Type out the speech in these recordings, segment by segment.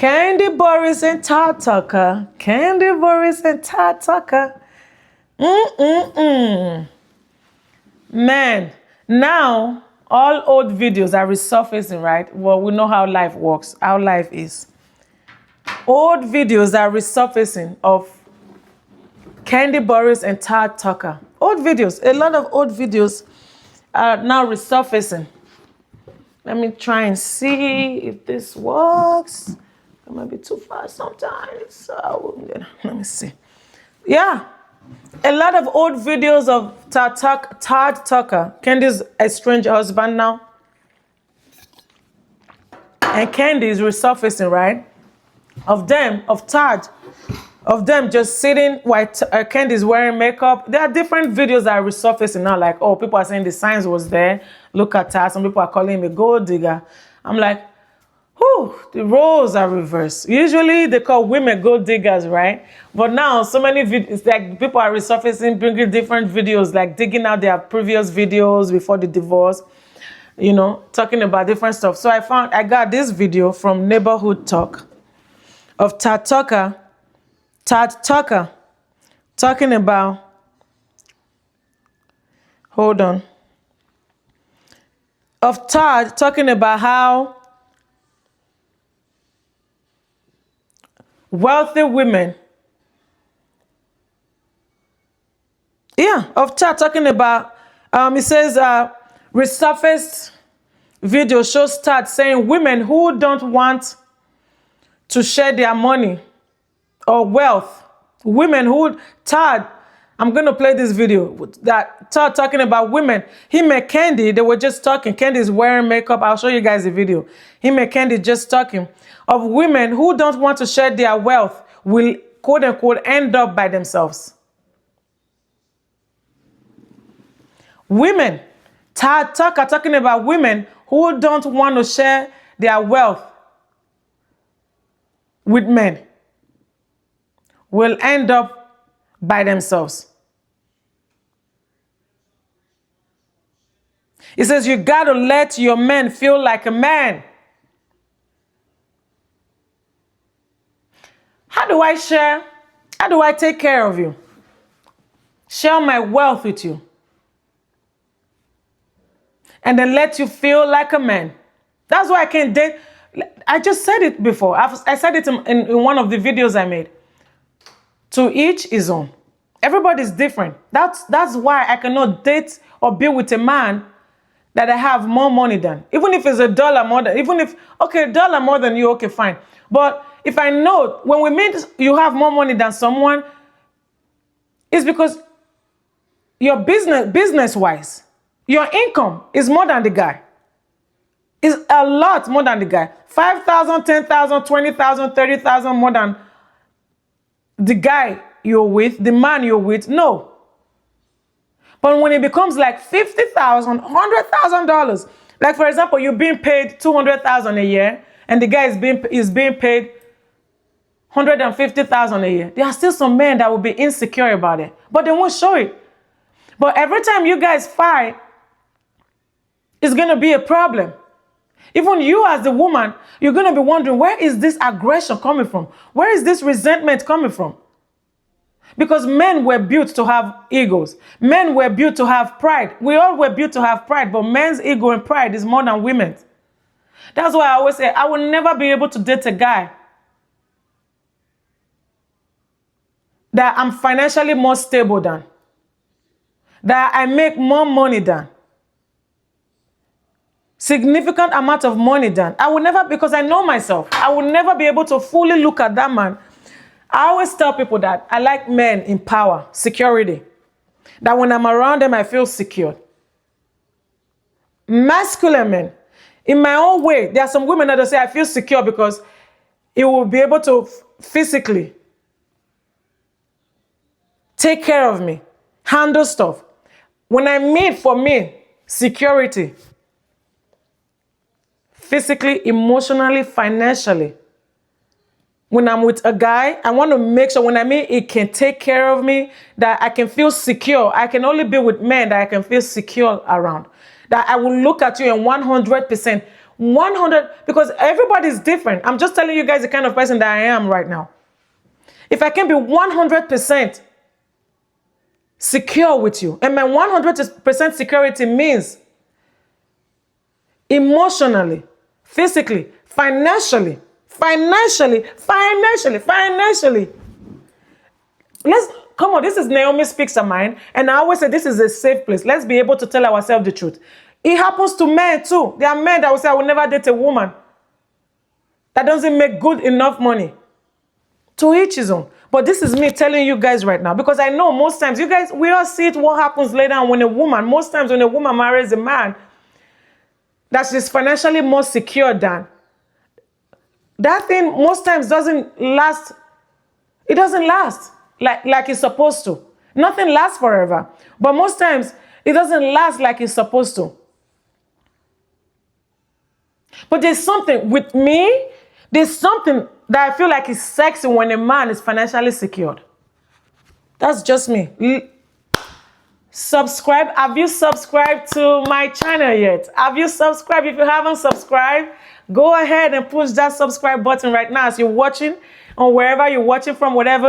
Candy Boris and Todd Tucker. Candy Boris and Todd Tucker. Man, now all old videos are resurfacing, right? Well, we know how life works, how life is. Old videos are resurfacing of Candy Boris and Todd Tucker. Old videos, a lot of old videos are now resurfacing. Let me try and see if this works. It might be too fast sometimes. So let me see. Yeah, a lot of old videos of Todd Tucker, Candy's estranged husband now. And Candy is resurfacing, right? Of them just sitting while Candy's wearing makeup. There are different videos that are resurfacing now, like, oh, people are saying the signs was there. Look at her. Some people are calling him a gold digger. I'm like, whew, the roles are reversed. Usually they call women gold diggers, right? But now so many videos, like people are resurfacing, bringing different videos, like digging out their previous videos before the divorce, you know, talking about different stuff. So I got this video from Neighborhood Talk of Todd Tucker talking about, hold on, of Todd talking about how wealthy women, of Todd talking about, it says, resurfaced video shows Todd saying women who don't want to share their money or wealth, women who, Todd, I'm going to play this video that Todd talking about women. Him and Candy, they were just talking. Candy's wearing makeup. I'll show you guys the video. Him and Candy just talking of women who don't want to share their wealth will, quote unquote, end up by themselves. Women, Todd Tucker talking about women who don't want to share their wealth with men will end up by themselves. He says you got to let your men feel like a man. How do I share? How do I take care of you? Share my wealth with you. And then let you feel like a man. That's why I can't date. I just said it before. I said it in one of the videos I made. To each his own. Everybody's different. That's why I cannot date or be with a man that I have more money than. Even if it's $1 more than, even if, okay, $1 more than you, okay, fine. But if I know when we meet, you have more money than someone, it's because your business-wise, your income is more than the guy. It's a lot more than the guy. 5,000, 10,000, 20,000, 30,000 more than the guy you're with, the man you're with, no. But when it becomes like $50,000, $100,000, like for example, you're being paid $200,000 a year, and the guy is being paid $150,000 a year. There are still some men that will be insecure about it, but they won't show it. But every time you guys fight, it's gonna be a problem. Even you as the woman, you're gonna be wondering, where is this aggression coming from? Where is this resentment coming from? Because men were built to have egos. Men were built to have pride. We all were built to have pride, but men's ego and pride is more than women's. That's why I always say, I will never be able to date a guy that I'm financially more stable than, that I make more money than, significant amount of money than. I will never, because I know myself, I will never be able to fully look at that man. I always tell people that I like men in power, security. That when I'm around them, I feel secure. Masculine men. In my own way, there are some women that say I feel secure because he will be able to physically take care of me, handle stuff. When I mean, for me, security, physically, emotionally, financially. When I'm with a guy, I want to make sure when I mean he can take care of me, that I can feel secure. I can only be with men that I can feel secure around. That I will look at you and 100%, 100, because everybody's different. I'm just telling you guys the kind of person that I am right now. If I can be 100% secure with you, and my 100% security means emotionally, physically, financially. Let's come on. This is Naomi Speaks Her Mind, and I always say this is a safe place. Let's be able to tell ourselves the truth. It happens to men too. There are men that will say, I will never date a woman that doesn't make good enough money. To each his own. But this is me telling you guys right now, because I know most times, you guys, we all see it what happens later on when a woman, most times when a woman marries a man that she's financially more secure than, that thing most times doesn't last. It doesn't last like it's supposed to. Nothing lasts forever. But most times, it doesn't last like it's supposed to. But there's something with me, there's something that I feel like is sexy when a man is financially secured. That's just me. Subscribe. Have you subscribed to my channel yet? Have you subscribed? If you haven't subscribed, go ahead and push that subscribe button right now as you're watching, or wherever you're watching from, whatever.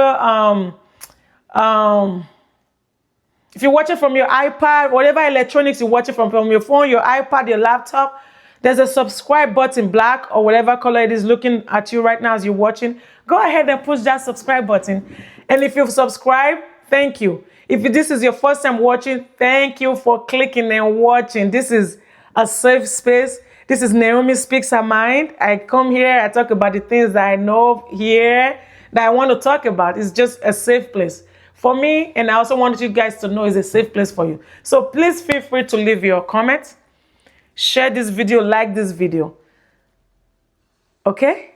If you're watching from your iPad, whatever electronics you're watching from your phone, your iPad, your laptop, there's a subscribe button, black or whatever color it is looking at you right now as you're watching. Go ahead and push that subscribe button. And if you've subscribed, thank you. If this is your first time watching, thank you for clicking and watching. This is a safe space. This is Naomi Speaks Her Mind. I come here, I talk about the things that I know here that I want to talk about. It's just a safe place for me, and I also want you guys to know it's a safe place for you. So please feel free to leave your comments. Share this video, like this video. Okay?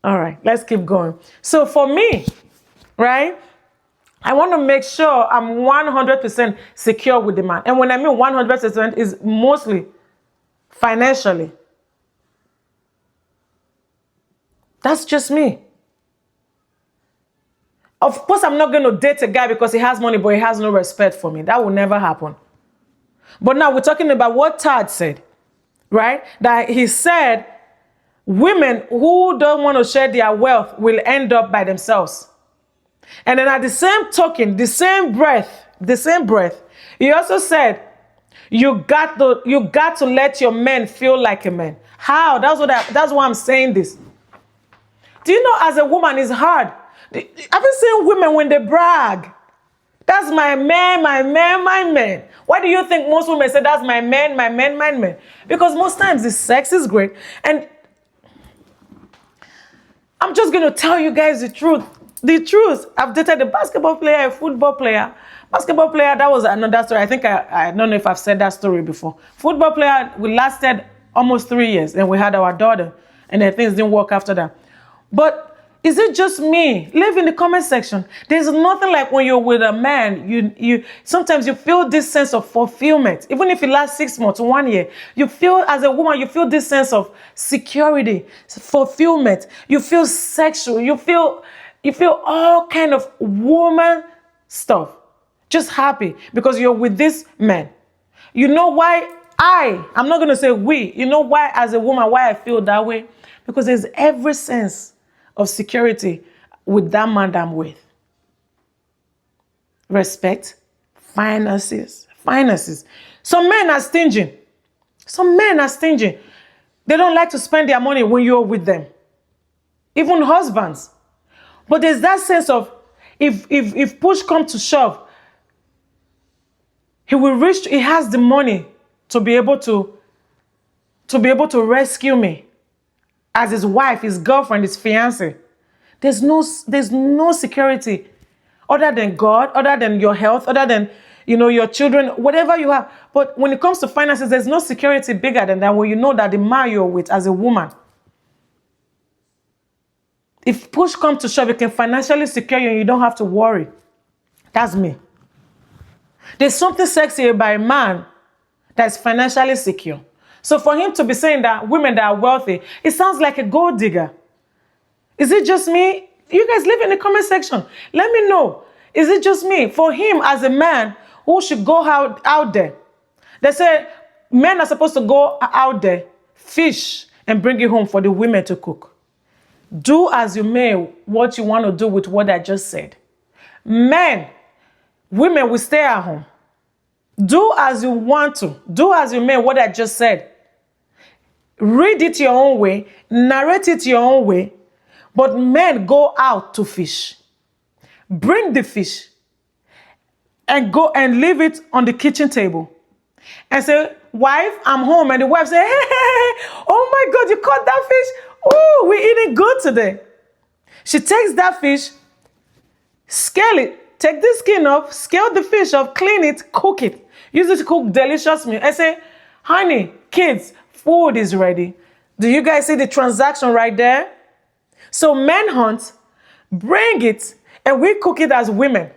All right, let's keep going. So for me, right, I want to make sure I'm 100% secure with the man. And when I mean 100%, is mostly financially. That's just me. Of course, I'm not going to date a guy because he has money, but he has no respect for me. That will never happen. But now we're talking about what Todd said. Right? That he said women who don't want to share their wealth will end up by themselves. And then at the same token, the same breath, he also said, you got to let your men feel like a man. How? That's why I'm saying this. Do you know, as a woman, it's hard. I've been seeing women when they brag. That's my man, my man, my man. Why do you think most women say that's my man, my man, my man? Because most times the sex is great. And I'm just going to tell you guys the truth. The truth. I've dated a basketball player, a football player. Basketball player, that was another story. I think I don't know if I've said that story before. Football player, we lasted almost 3 years. And we had our daughter. And then things didn't work after that. But is it just me? Leave in the comment section. There's nothing like when you're with a man, you sometimes you feel this sense of fulfillment. Even if it lasts 6 months, 1 year, you feel, as a woman, you feel this sense of security, fulfillment. You feel sexual. You feel all kind of woman stuff. Just happy because you're with this man. You know why I'm not going to say we. You know why, as a woman, why I feel that way? Because there's every sense of security with that man that I'm with. Respect, finances. Some men are stingy. They don't like to spend their money when you're with them. Even husbands. But there's that sense of, if push comes to shove, he has the money to be able to rescue me. As his wife, his girlfriend, his fiancé. There's no security other than God, other than your health, other than, your children, whatever you have. But when it comes to finances, there's no security bigger than that, when you know that the man you're with as a woman, if push comes to shove, it can financially secure you and you don't have to worry. That's me. There's something sexy about a man that's financially secure. So for him to be saying that women that are wealthy, it sounds like a gold digger. Is it just me? You guys leave in the comment section. Let me know. Is it just me? For him as a man who should go out there. They say men are supposed to go out there, fish, and bring it home for the women to cook. Do as you may what you want to do with what I just said. Men, women will stay at home. Do as you want to. Do as you may what I just said. Read it your own way. Narrate it your own way. But men go out to fish. Bring the fish and go and leave it on the kitchen table. And say, wife, I'm home. And the wife say, hey, oh my God, you caught that fish? Oh, we're eating good today. She takes that fish, scale it, take the skin off, scale the fish off, clean it, cook it. Use it to cook delicious meal. I say, honey, kids, food is ready. Do you guys see the transaction right there? So men hunt, bring it, and we cook it as women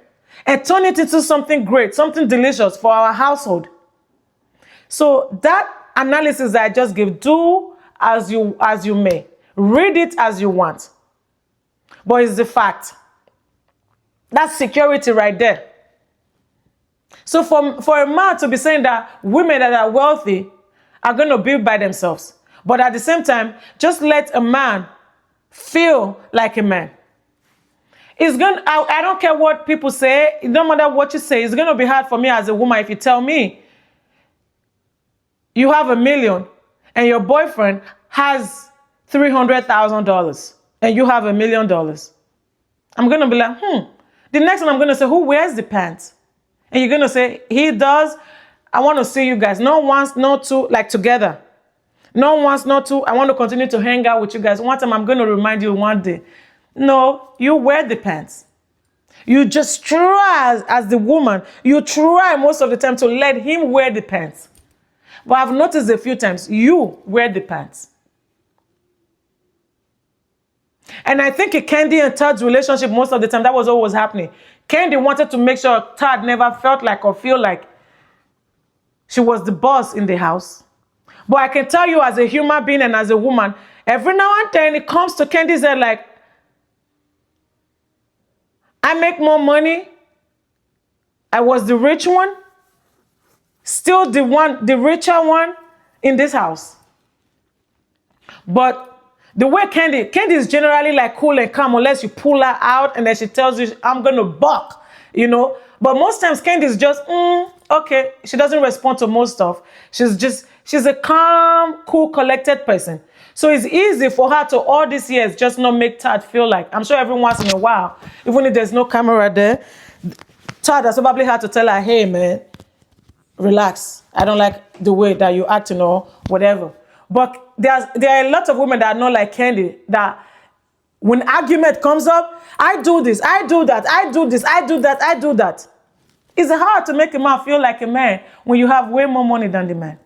and turn it into something great, something delicious for our household. So that analysis that I just gave, do as you may. Read it as you want. But it's the fact. That's security right there. So for a man to be saying that women that are wealthy are going to be by themselves, but at the same time, just let a man feel like a man. I don't care what people say. No matter what you say, it's going to be hard for me as a woman if you tell me you have $1 million and your boyfriend has $300,000 and you have $1 million. I'm going to be like, The next one I'm going to say, who wears the pants? And you're going to say, he does. I want to see you guys. Not once, not two, like together. Not once, not two. I want to continue to hang out with you guys. One time I'm going to remind you one day. No, you wear the pants. You just try as the woman. You try most of the time to let him wear the pants. But I've noticed a few times, you wear the pants. And I think in Candy and Todd's relationship, most of the time, that was what was happening. Candy wanted to make sure Todd never felt like or feel like she was the boss in the house. But I can tell you as a human being and as a woman, every now and then it comes to Candy's head like, I make more money. I was the rich one. Still the richer one in this house. But the way Candy is generally like cool and calm unless you pull her out and then she tells you, I'm going to buck, But most times Candy is just, okay. She doesn't respond to most stuff. She's a calm, cool, collected person. So it's easy for her to all these years just not make Todd feel like, I'm sure every once in a while, even if there's no camera there, Todd has probably had to tell her, hey man, relax. I don't like the way that you acting or whatever. But there are a lot of women that are not like Candy, that when argument comes up, I do this, I do that, I do this, I do that, I do that. It's hard to make a man feel like a man when you have way more money than the man.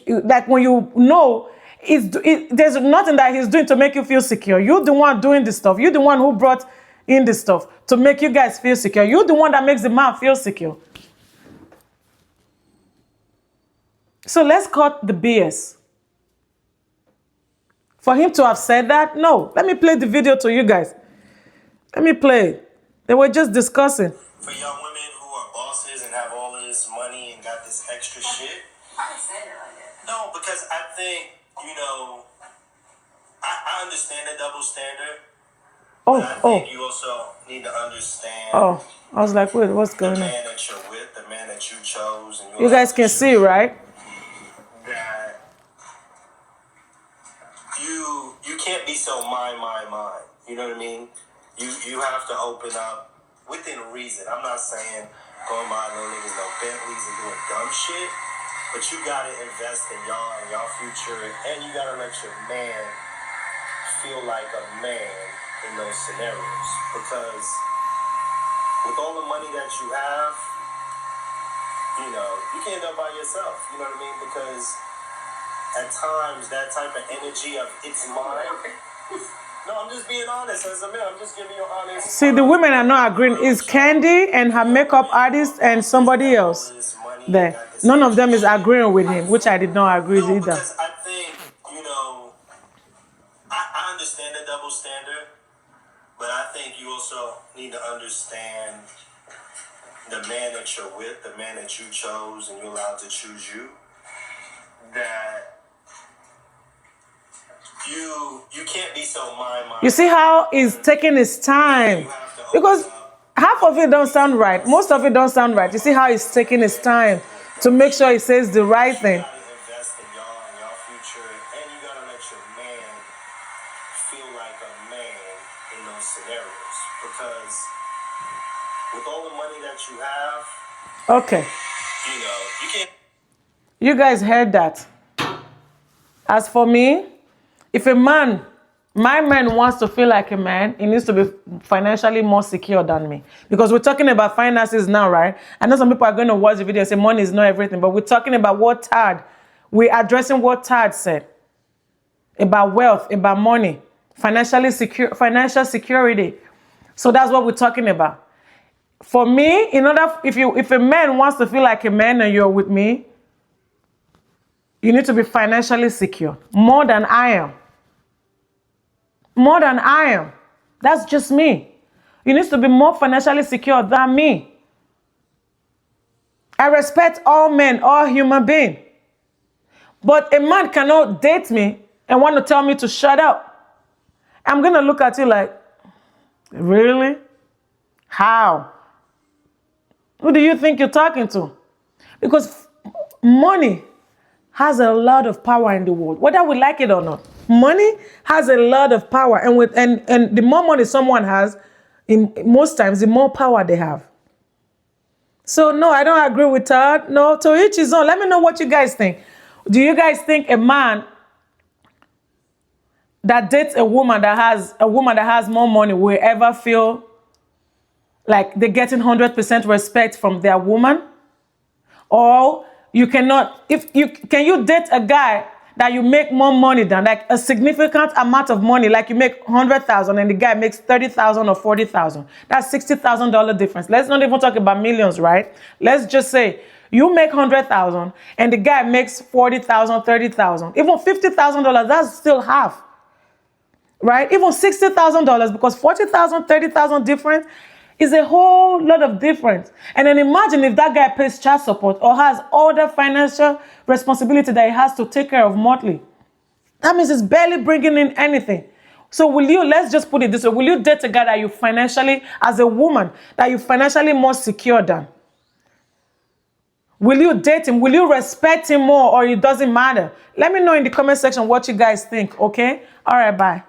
Like when you know there's nothing that he's doing to make you feel secure. You're the one doing this stuff. You're the one who brought in this stuff to make you guys feel secure. You're the one that makes the man feel secure. So let's cut the BS. For him to have said that, no. Let me play the video to you guys. Let me play it. They were just discussing. For young women who are bosses and have all this money and got this extra shit. I didn't say it like that. No, because I think, I understand the double standard. But I think you also need to understand. I was like, wait, what's going on? The man that you're with, the man that you chose. And you guys can see, right? That you can't be so mind. You know what I mean? You have to open up within reason. I'm not saying going by no niggas, no Bentleys and doing dumb shit, but you gotta invest in y'all and y'all future, and you gotta let your man feel like a man in those scenarios. Because with all the money that you have, you can't end up by yourself. You know what I mean? Because at times that type of energy of it's mine. No, I'm just being honest as a man. I'm just giving you honest. See, the women are not agreeing. It's Candy and her makeup artist and somebody else there. None of them is agreeing with him, which I did not agree with either. Because I think, I understand the double standard, but I think you also need to understand the man that you're with, the man that you chose and you're allowed to choose you, that You can't be so my. You see how he's taking his time? Because half of it don't sound right. Most of it don't sound right. You see how he's taking his time to make sure he says the right thing. You gotta invest in y'all and y'all future, and you gotta let your man feel like a man in those scenarios. Because with all the money that you have, Okay. you can't. You guys heard that. As for me, if my man wants to feel like a man, he needs to be financially more secure than me. Because we're talking about finances now, right? I know some people are going to watch the video and say money is not everything, but we're talking about we're addressing what Todd said about wealth, about money, financial security. So that's what we're talking about. For me, if a man wants to feel like a man and you're with me, you need to be financially secure. More than I am. More than I am. That's just me. You need to be more financially secure than me. I respect all men, all human beings. But a man cannot date me and want to tell me to shut up. I'm going to look at you like, really? How? Who do you think you're talking to? Because money has a lot of power in the world, whether we like it or not. Money has a lot of power, and the more money someone has, most times, the more power they have. So no, I don't agree with Todd. No, to each his own. Let me know what you guys think. Do you guys think a man that dates a woman that has more money will ever feel like they're getting 100% respect from their woman? Or you cannot, can you date a guy that you make more money than, like a significant amount of money, like you make 100,000 and the guy makes 30,000 or 40,000? That's $60,000 difference. Let's not even talk about millions, right? Let's just say you make 100,000 and the guy makes 40,000, 30,000, even $50,000. That's still half, right? Even $60,000, because 40,000, 30,000 difference is a whole lot of difference. And then imagine if that guy pays child support or has all the financial responsibility that he has to take care of monthly. That means it's barely bringing in anything. So let's just put it this way, will you date a guy that you financially, as a woman, that you financially more secure than? Will you date him? Will you respect him more, or it doesn't matter? Let me know in the comment section what you guys think, okay? All right, bye.